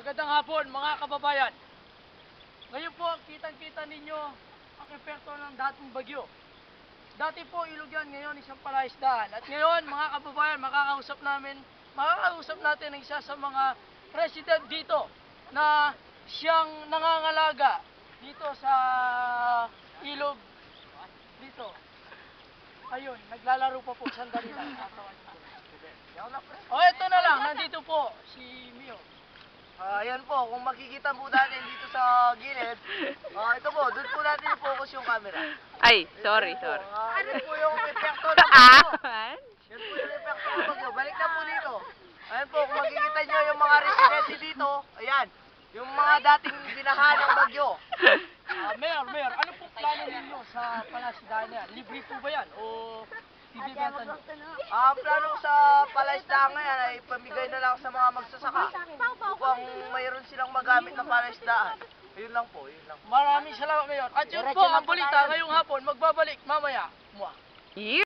Magandang hapon mga kababayan. Ngayon po, kitang-kita ninyo ang epekto ng dating bagyo. Dati po ilog yan, ngayon isang palaisdaan. At ngayon mga kababayan, makakausap natin ang isa sa mga resident dito na siyang nangangalaga dito sa ilog dito. Ayun, naglalaro pa po, sandali lang. O ito na lang, nandito po si Mio. Ayan po, kung makikita po natin dito sa gilid, ito po, doon po natin i-focus yung camera. Ay, sorry. Ano po yung epekto ng bagyo? Ah, Yan po yung epekto ng bagyo. Balik na po dito. Ayan po, kung makikita nyo yung mga residente dito, ayan, yung mga dating binaha ng bagyo. Mayor, ano po plano ninyo sa palaisdaan niya? Libre po ba yan? O ibibenta nyo? Ang plano sa palaisdaan ngayon ay pamigay na lang sa mga magsasaka upang mayroon silang magamit na palaisdaan. Yun lang po, yun lang. Maraming salamat, Mayor. At yun po ang balita ngayong hapon, magbabalik mamaya. Mwah. you.